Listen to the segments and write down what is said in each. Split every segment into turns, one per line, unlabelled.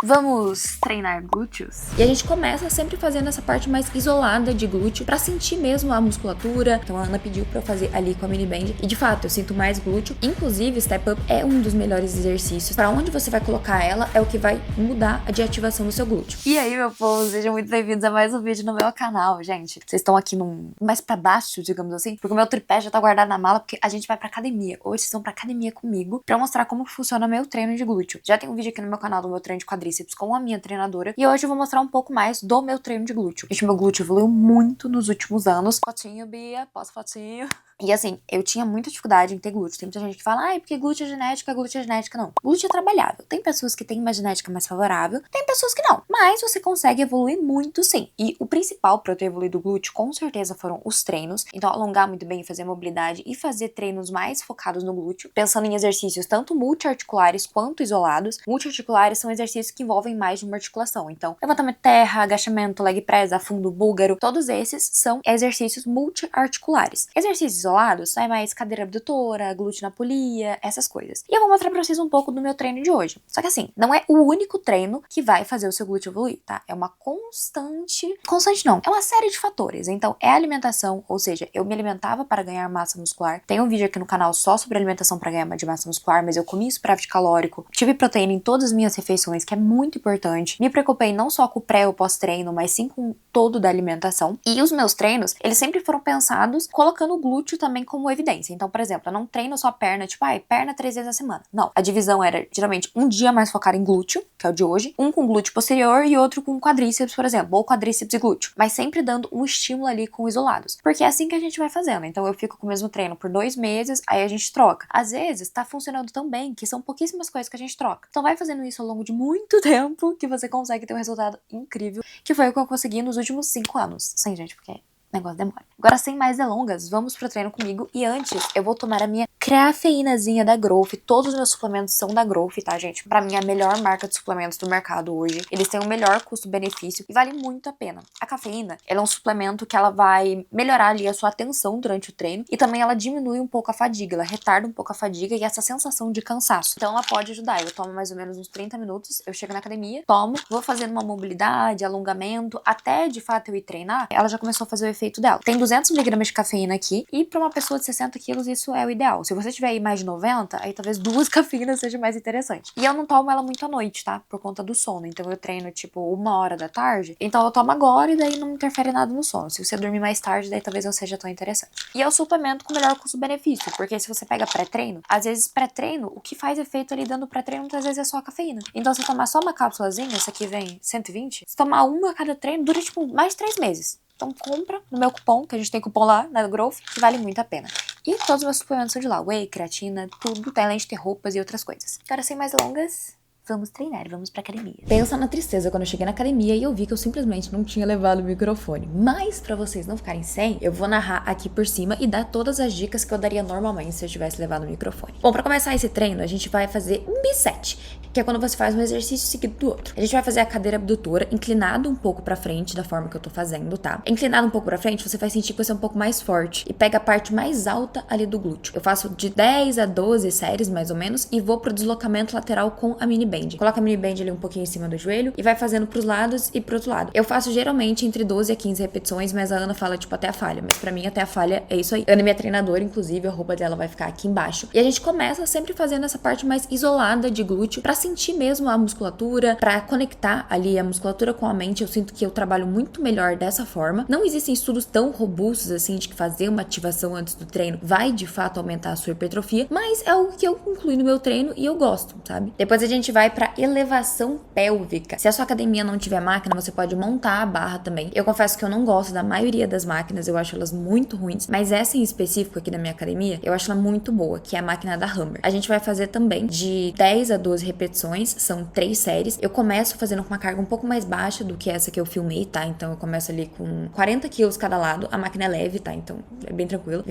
Vamos treinar glúteos?
E a gente começa sempre fazendo essa parte mais isolada de glúteo pra sentir mesmo a musculatura. Então a Ana pediu pra eu fazer ali com a mini band e de fato eu sinto mais glúteo. Inclusive step up é um dos melhores exercícios. Pra onde você vai colocar ela é o que vai mudar a de ativação do seu glúteo.
E aí, meu povo, sejam muito bem-vindos a mais um vídeo no meu canal, gente. Vocês estão aqui mais pra baixo, digamos assim, porque o meu tripé já tá guardado na mala, porque a gente vai pra academia. Hoje vocês vão pra academia comigo pra eu mostrar como funciona meu treino de glúteo. Já tem um vídeo aqui no meu canal do meu treino de quadríceps com a minha treinadora, e hoje eu vou mostrar um pouco mais do meu treino de glúteo. Gente, meu glúteo evoluiu muito nos últimos anos. Fotinho, Bia, posso fotinho? E assim, eu tinha muita dificuldade em ter glúteo. Tem muita gente que fala, ai, porque glúteo é genética, glúteo é genética. Não. Glúteo é trabalhável. Tem pessoas que têm uma genética mais favorável, tem pessoas que não. Mas você consegue evoluir muito, sim. E o principal pra eu ter evoluído o glúteo, com certeza, foram os treinos. Então, alongar muito bem, fazer mobilidade e fazer treinos mais focados no glúteo. Pensando em exercícios tanto multiarticulares quanto isolados. Multiarticulares são exercícios que envolvem mais de uma articulação. Então, levantamento de terra, agachamento, leg press, afundo búlgaro. Todos esses são exercícios multiarticulares. Exercícios isolados, sai mais cadeira abdutora, glúteo na polia, essas coisas. E eu vou mostrar pra vocês um pouco do meu treino de hoje. Só que assim, não é o único treino que vai fazer o seu glúteo evoluir, tá? É uma constante não, é uma série de fatores. Então, é a alimentação, ou seja, eu me alimentava para ganhar massa muscular. Tem um vídeo aqui no canal só sobre alimentação para ganhar de massa muscular, mas eu comi superávit calórico, tive proteína em todas as minhas refeições, que é muito importante. Me preocupei não só com o pré ou pós-treino, mas sim com todo da alimentação. E os meus treinos, eles sempre foram pensados colocando o glúteo também como evidência. Então, por exemplo, eu não treino só perna, tipo, perna 3 vezes na semana. Não. A divisão era, geralmente, um dia mais focado em glúteo, que é o de hoje, um com glúteo posterior e outro com quadríceps, por exemplo, ou quadríceps e glúteo. Mas sempre dando um estímulo ali com isolados. Porque é assim que a gente vai fazendo. Então, eu fico com o mesmo treino por 2 meses, aí a gente troca. Às vezes, tá funcionando tão bem que são pouquíssimas coisas que a gente troca. Então, vai fazendo isso ao longo de muito tempo que você consegue ter um resultado incrível, que foi o que eu consegui nos últimos 5 anos. Sim, gente, porque negócio demora. Agora, sem mais delongas, vamos pro treino comigo. E antes, eu vou tomar a minha cafeínazinha da Growth. Todos os meus suplementos são da Growth, tá, gente? Pra mim, é a melhor marca de suplementos do mercado hoje. Eles têm o melhor custo-benefício e vale muito a pena. A cafeína, ela é um suplemento que ela vai melhorar ali a sua atenção durante o treino. E também ela diminui um pouco a fadiga. Ela retarda um pouco a fadiga e essa sensação de cansaço. Então, ela pode ajudar. Eu tomo mais ou menos uns 30 minutos. Eu chego na academia, tomo, vou fazendo uma mobilidade, alongamento. Até, de fato, eu ir treinar, ela já começou a fazer o efeito dela. Tem 200 mg de cafeína aqui, e pra uma pessoa de 60 quilos isso é o ideal. Se você tiver aí mais de 90, aí talvez 2 cafeínas seja mais interessante. E eu não tomo ela muito à noite, tá? Por conta do sono. Então eu treino tipo 1h da tarde, então eu tomo agora e daí não interfere nada no sono. Se você dormir mais tarde, daí talvez não seja tão interessante. E é o suplemento com melhor custo-benefício, porque se você pega pré-treino, às vezes pré-treino, o que faz efeito ali dando pré-treino muitas vezes é só a cafeína. Então se tomar só uma cápsulazinha, essa aqui vem 120, se tomar uma a cada treino, dura tipo mais 3 meses. Então compra no meu cupom, que a gente tem cupom lá na Growth, que vale muito a pena. E todos os meus suplementos são de lá, whey, creatina, tudo, além de ter roupas e outras coisas. Agora, sem mais delongas, vamos treinar, vamos pra academia.
Pensa na tristeza quando eu cheguei na academia e eu vi que eu simplesmente não tinha levado o microfone. Mas, pra vocês não ficarem sem, eu vou narrar aqui por cima e dar todas as dicas que eu daria normalmente se eu tivesse levado o microfone. Bom, pra começar esse treino, a gente vai fazer um bisete, que é quando você faz um exercício seguido do outro. A gente vai fazer a cadeira abdutora inclinado um pouco pra frente, da forma que eu tô fazendo, tá? Inclinado um pouco pra frente, você vai sentir que você é um pouco mais forte e pega a parte mais alta ali do glúteo. Eu faço de 10 a 12 séries, mais ou menos, e vou pro deslocamento lateral com a mini band. Coloca a mini band ali um pouquinho em cima do joelho e vai fazendo pros lados e pro outro lado. Eu faço geralmente entre 12 a 15 repetições, mas a Ana fala tipo até a falha. Mas pra mim até a falha é isso aí. A Ana é minha treinadora, inclusive, a roupa dela vai ficar aqui embaixo. E a gente começa sempre fazendo essa parte mais isolada de glúteo pra sentir mesmo a musculatura, pra conectar ali a musculatura com a mente. Eu sinto que eu trabalho muito melhor dessa forma. Não existem estudos tão robustos assim de que fazer uma ativação antes do treino vai de fato aumentar a sua hipertrofia, mas é o que eu incluí no meu treino e eu gosto, sabe? Depois a gente vai pra elevação pélvica. Se a sua academia não tiver máquina, você pode montar a barra também. Eu confesso que eu não gosto da maioria das máquinas, eu acho elas muito ruins, mas essa em específico aqui da minha academia, eu acho ela muito boa, que é a máquina da Hammer. A gente vai fazer também de 10 a 12 repetições, são 3 séries. Eu começo fazendo com uma carga um pouco mais baixa do que essa que eu filmei, tá? Então eu começo ali com 40 quilos cada lado, a máquina é leve, tá? Então é bem tranquilo.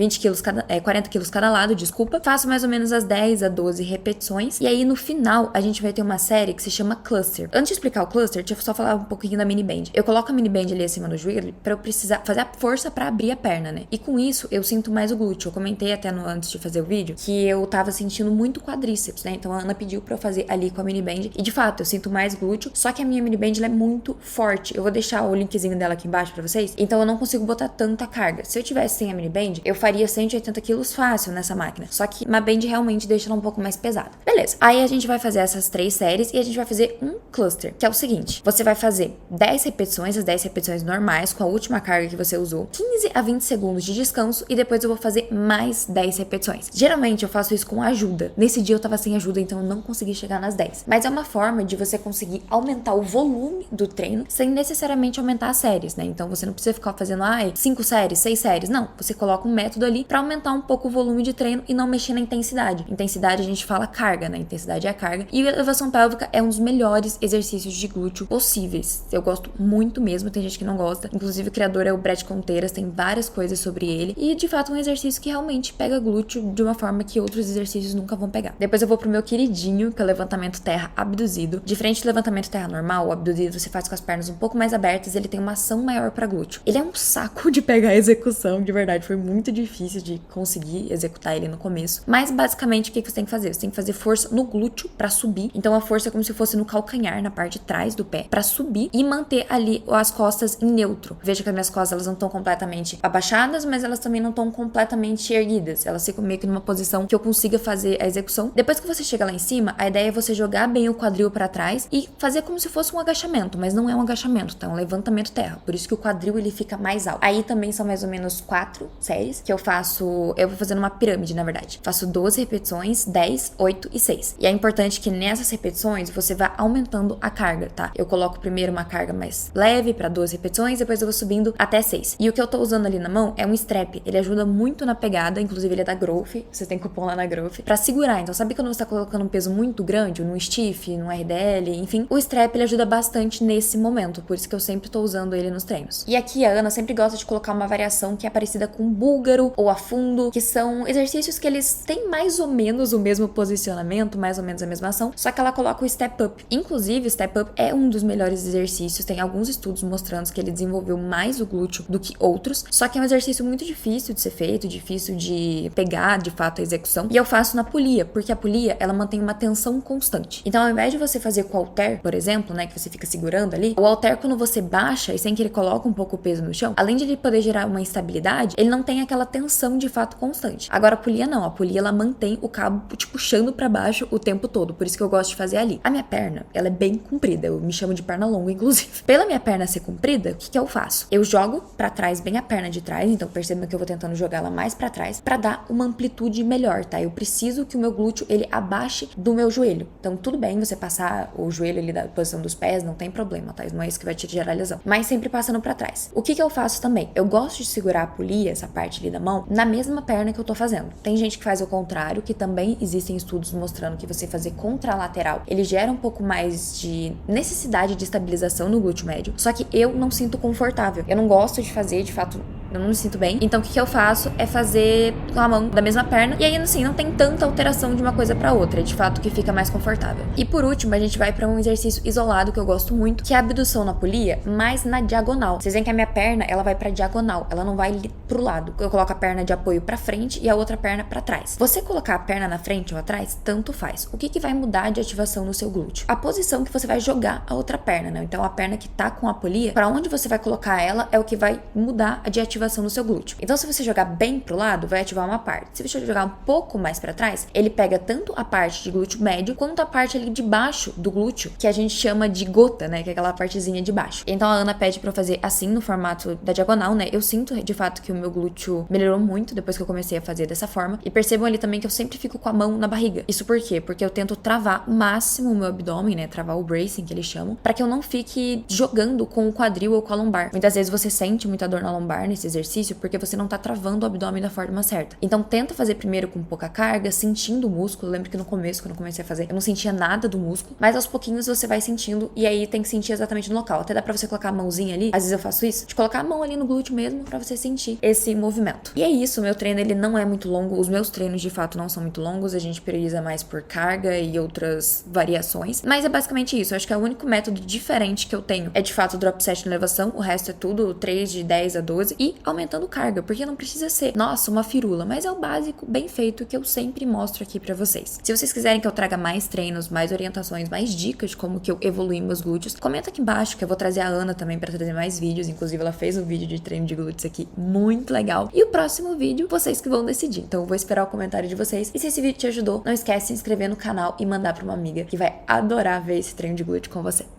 40 quilos cada lado, desculpa. Faço mais ou menos as 10 a 12 repetições, e aí no final a gente vai ter uma série que se chama Cluster. Antes de explicar o Cluster, deixa eu só falar um pouquinho da mini band. Eu coloco a mini band ali acima do joelho pra eu precisar fazer a força pra abrir a perna, né? E com isso, eu sinto mais o glúteo. Eu comentei até antes de fazer o vídeo que eu tava sentindo muito quadríceps, né? Então a Ana pediu pra eu fazer ali com a mini band. E de fato, eu sinto mais glúteo. Só que a minha mini band, ela é muito forte. Eu vou deixar o linkzinho dela aqui embaixo pra vocês. Então eu não consigo botar tanta carga. Se eu tivesse sem a mini band, eu faria 180 quilos fácil nessa máquina. Só que uma band realmente deixa ela um pouco mais pesada. Beleza. Aí a gente vai fazer essas 3 séries e a gente vai fazer um cluster, que é o seguinte. Você vai fazer 10 repetições, as 10 repetições normais, com a última carga que você usou, 15 a 20 segundos de descanso e depois eu vou fazer mais 10 repetições. Geralmente eu faço isso com ajuda. Nesse dia eu tava sem ajuda, então eu não consegui chegar nas 10. Mas é uma forma de você conseguir aumentar o volume do treino sem necessariamente aumentar as séries, né? Então você não precisa ficar fazendo 5 séries, 6 séries. Não, você coloca um método ali pra aumentar um pouco o volume de treino e não mexer na intensidade. Intensidade a gente fala carga, né? Intensidade é a carga. E a elevação pélvica é um dos melhores exercícios de glúteo possíveis. Eu gosto muito mesmo, tem gente que não gosta. Inclusive o criador é o Brett Contreras, tem várias coisas sobre ele. E de fato é um exercício que realmente pega glúteo de uma forma que outros exercícios nunca vão pegar. Depois eu vou pro meu queridinho, que é o levantamento terra abduzido. Diferente do levantamento terra normal, o abduzido você faz com as pernas um pouco mais abertas, ele tem uma ação maior pra glúteo. Ele é um saco de pegar a execução, de verdade, foi muito difícil de conseguir executar ele no começo. Mas basicamente o que você tem que fazer? Você tem que fazer força no glúteo pra subir. Então a força é como se fosse no calcanhar, na parte de trás do pé, pra subir e manter ali as costas em neutro. Veja que as minhas costas elas não estão completamente abaixadas, mas elas também não estão completamente erguidas. Elas ficam meio que numa posição que eu consiga fazer a execução. Depois que você chega lá em cima, a ideia é você jogar bem o quadril pra trás e fazer como se fosse um agachamento, mas não é um agachamento, tá? É um levantamento terra. Por isso que o quadril ele fica mais alto. Aí também são mais ou menos 4 séries que eu faço. Eu vou fazendo uma pirâmide, na verdade. Faço 12 repetições, 10, 8 e 6. E é importante que nessas repetições você vá aumentando a carga, tá? Eu coloco primeiro uma carga mais leve pra 12 repetições, depois eu vou subindo até 6. E o que eu tô usando ali na mão é um strap. Ele ajuda muito na pegada, inclusive ele é da Growth. Você tem cupom lá na Growth. Pra segurar. Então sabe quando você tá colocando um peso muito grande, num stiff, num RDL, enfim. O strap ele ajuda bastante nesse momento. Por isso que eu sempre tô usando ele nos treinos. E aqui a Ana sempre gosta de colocar uma variação que é parecida com búlgaro ou a fundo, que são exercícios que eles têm mais ou menos o mesmo posicionamento, mais ou menos a mesma ação, só que ela coloca o step up. Inclusive, o step up é um dos melhores exercícios, tem alguns estudos mostrando que ele desenvolveu mais o glúteo do que outros, só que é um exercício muito difícil de ser feito, difícil de pegar, de fato, a execução, e eu faço na polia, porque a polia, ela mantém uma tensão constante. Então, ao invés de você fazer com o halter, por exemplo, né, que você fica segurando ali, o halter, quando você baixa e sem que ele coloque um pouco o peso no chão, além de ele poder gerar uma instabilidade, ele não tem aquela tensão de fato constante. Agora, a polia não, a polia, ela mantém o cabo te puxando pra baixo o tempo todo, por isso que eu gosto de fazer ali. A minha perna, ela é bem comprida, eu me chamo de perna longa, inclusive. Pela minha perna ser comprida, o que eu faço? Eu jogo pra trás bem a perna de trás, então percebam que eu vou tentando jogar ela mais pra trás, pra dar uma amplitude melhor, tá? Eu preciso que o meu glúteo, ele abaixe do meu joelho. Então, tudo bem você passar o joelho ali da posição dos pés, não tem problema, tá? Não é isso que vai te gerar lesão. Mas sempre passando pra trás. O que eu faço também? Eu gosto de segurar a polia, essa parte ali da mão, na mesma perna que eu tô fazendo. Tem gente que faz o contrário, que também existem estudos mostrando que você fazer contralateral, ele gera um pouco mais de necessidade de estabilização no glúteo médio. Só que eu não sinto confortável. Eu não gosto de fazer, de fato, eu não me sinto bem. Então, o que eu faço é fazer com a mão da mesma perna. E aí, assim, não tem tanta alteração de uma coisa pra outra. É de fato que fica mais confortável. E por último, a gente vai pra um exercício isolado que eu gosto muito, que é a abdução na polia, mas na diagonal. Vocês veem que a minha perna, ela vai pra diagonal. Ela não vai pro lado. Eu coloco a perna de apoio pra frente e a outra perna pra trás. Você colocar a perna na frente ou atrás, tanto faz. O que vai mudar de ativação no seu glúteo? A posição que você vai jogar a outra perna, né? Então, a perna que tá com a polia, pra onde você vai colocar ela é o que vai mudar a de ativação no seu glúteo. Então, se você jogar bem pro lado, vai ativar uma parte. Se você jogar um pouco mais pra trás, ele pega tanto a parte de glúteo médio, quanto a parte ali de baixo do glúteo, que a gente chama de gota, né? Que é aquela partezinha de baixo. Então, a Ana pede pra eu fazer assim, no formato da diagonal, né? Eu sinto, de fato, que o meu glúteo melhorou muito depois que eu comecei a fazer dessa forma. E percebam ali também que eu sempre fico com a mão na barriga. Isso por quê? Porque eu tento travar o máximo o meu abdômen, né? Travar o bracing, que eles chamam, pra que eu não fique jogando com o quadril ou com a lombar. Muitas vezes você sente muita dor na lombar nesse exercício porque você não tá travando o abdômen da forma certa. Então tenta fazer primeiro com pouca carga, sentindo o músculo. Eu lembro que no começo, quando eu comecei a fazer, eu não sentia nada do músculo, mas aos pouquinhos você vai sentindo e aí tem que sentir exatamente no local. Até dá pra você colocar a mãozinha ali, às vezes eu faço isso, de colocar a mão ali no glúteo mesmo pra você sentir esse movimento. E é isso, meu treino ele não é muito longo, os meus treinos de fato não são muito longos, a gente prioriza mais por carga e outras variações, mas é basicamente isso. Eu acho que é o único método diferente que eu tenho é de fato o drop set na elevação, o resto é tudo 3 de 10 a 12 e aumentando carga, porque não precisa ser, nossa, uma firula, mas é o básico bem feito que eu sempre mostro aqui pra vocês. Se vocês quiserem que eu traga mais treinos, mais orientações, mais dicas de como que eu evoluí meus glúteos, comenta aqui embaixo que eu vou trazer a Ana também pra trazer mais vídeos, inclusive ela fez um vídeo de treino de glúteos aqui muito legal. E o próximo vídeo, vocês que vão decidir. Então eu vou esperar o comentário de vocês. E se esse vídeo te ajudou, não esquece de se inscrever no canal e mandar pra uma amiga que vai adorar ver esse treino de glúteo com você.